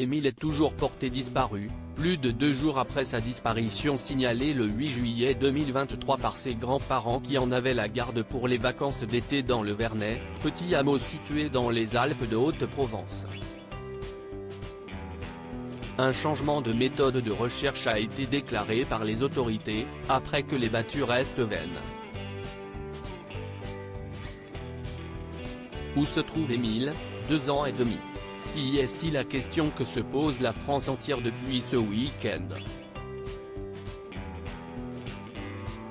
Émile est toujours porté disparu, plus de 2 jours après sa disparition signalée le 8 juillet 2023 par ses grands-parents qui en avaient la garde pour les vacances d'été dans le Vernet, petit hameau situé dans les Alpes de Haute-Provence. Un changement de méthode de recherche a été déclaré par les autorités, après que les battues restent vaines. Où se trouve Émile, 2 ans et demi? Si est-il la question que se pose la France entière depuis ce week-end.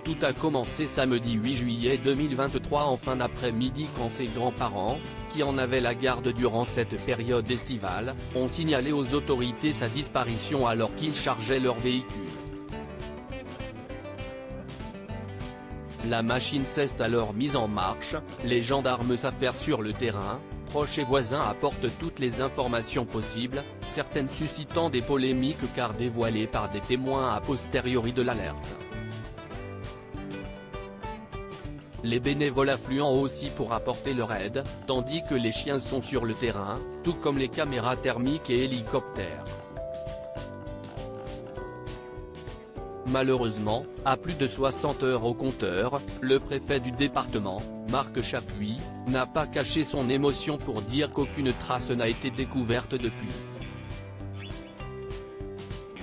Tout a commencé samedi 8 juillet 2023 en fin d'après-midi quand ses grands-parents, qui en avaient la garde durant cette période estivale, ont signalé aux autorités sa disparition alors qu'ils chargeaient leur véhicule. La machine s'est alors mise en marche, les gendarmes s'affairent sur le terrain, proches et voisins apportent toutes les informations possibles, certaines suscitant des polémiques car dévoilées par des témoins a posteriori de l'alerte. Les bénévoles affluent aussi pour apporter leur aide, tandis que les chiens sont sur le terrain, tout comme les caméras thermiques et hélicoptères. Malheureusement, à plus de 60 heures au compteur, le préfet du département, Marc Chapuis, n'a pas caché son émotion pour dire qu'aucune trace n'a été découverte depuis.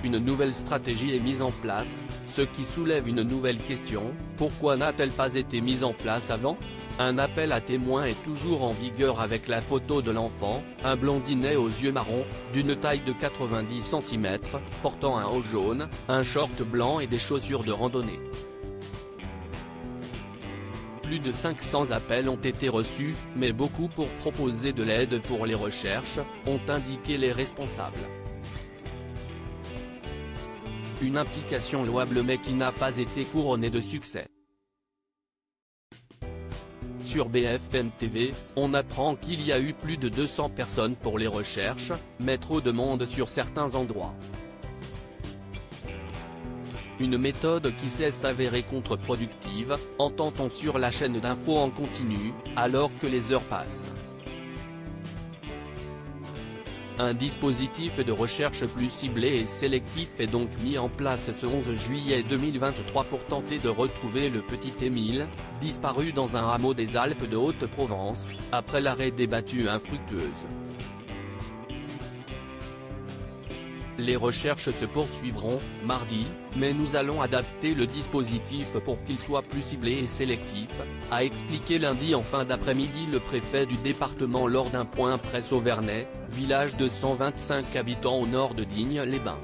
Une nouvelle stratégie est mise en place, ce qui soulève une nouvelle question: pourquoi n'a-t-elle pas été mise en place avant? Un appel à témoins est toujours en vigueur avec la photo de l'enfant, un blondinet aux yeux marrons, d'une taille de 90 cm, portant un haut jaune, un short blanc et des chaussures de randonnée. Plus de 500 appels ont été reçus, mais beaucoup pour proposer de l'aide pour les recherches, ont indiqué les responsables. Une implication louable mais qui n'a pas été couronnée de succès. Sur BFM TV, on apprend qu'il y a eu plus de 200 personnes pour les recherches, mais trop de monde sur certains endroits. Une méthode qui s'est avérée contre-productive, entend-on sur la chaîne d'infos en continu, alors que les heures passent. Un dispositif de recherche plus ciblé et sélectif est donc mis en place ce 11 juillet 2023 pour tenter de retrouver le petit Émile, disparu dans un hameau des Alpes de Haute-Provence, après l'arrêt des battues infructueuses. Les recherches se poursuivront, mardi, mais nous allons adapter le dispositif pour qu'il soit plus ciblé et sélectif, a expliqué lundi en fin d'après-midi le préfet du département lors d'un point presse au Vernet, village de 125 habitants au nord de Digne-les-Bains.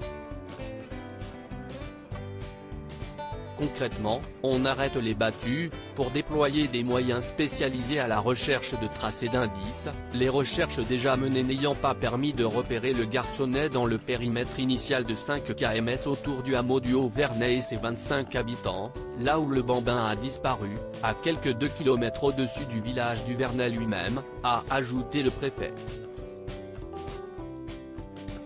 Concrètement, on arrête les battues, pour déployer des moyens spécialisés à la recherche de traces et d'indices, les recherches déjà menées n'ayant pas permis de repérer le garçonnet dans le périmètre initial de 5 km autour du hameau du Haut-Vernet et ses 25 habitants, là où le bambin a disparu, à quelques 2 km au-dessus du village du Vernet lui-même, a ajouté le préfet.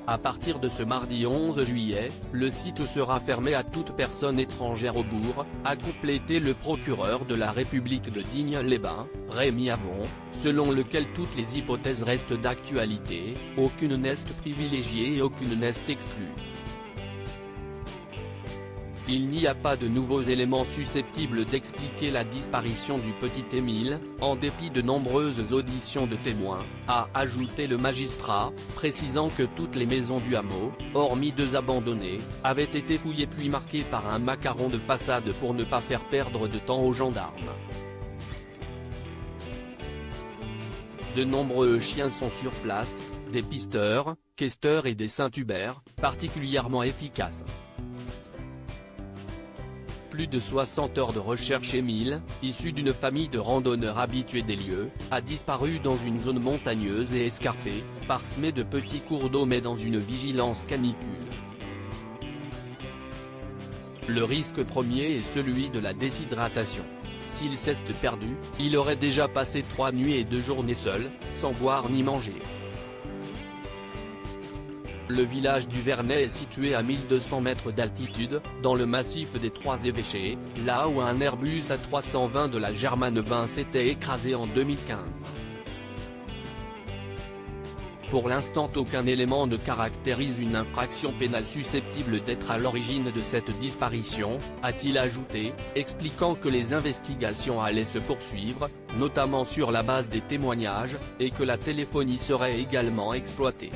À partir de ce mardi 11 juillet, le site sera fermé à toute personne étrangère au bourg, a complété le procureur de la République de Digne-les-Bains, Rémi Avon, selon lequel toutes les hypothèses restent d'actualité, aucune n'est privilégiée et aucune n'est exclue. Il n'y a pas de nouveaux éléments susceptibles d'expliquer la disparition du petit Émile, en dépit de nombreuses auditions de témoins, a ajouté le magistrat, précisant que toutes les maisons du hameau, hormis 2 abandonnées, avaient été fouillées puis marquées par un macaron de façade pour ne pas faire perdre de temps aux gendarmes. De nombreux chiens sont sur place, des pisteurs, questeurs et des Saint-Hubert, particulièrement efficaces. Plus de 60 heures de recherche. Émile, issu d'une famille de randonneurs habitués des lieux, a disparu dans une zone montagneuse et escarpée, parsemée de petits cours d'eau mais dans une vigilance canicule. Le risque premier est celui de la déshydratation. S'il s'est perdu, il aurait déjà passé 3 nuits et 2 journées seul, sans boire ni manger. Le village du Vernet est situé à 1200 mètres d'altitude, dans le massif des Trois-Évêchés, là où un Airbus A320 de la Germain 20 s'était écrasé en 2015. Pour l'instant aucun élément ne caractérise une infraction pénale susceptible d'être à l'origine de cette disparition, a-t-il ajouté, expliquant que les investigations allaient se poursuivre, notamment sur la base des témoignages, et que la téléphonie serait également exploitée.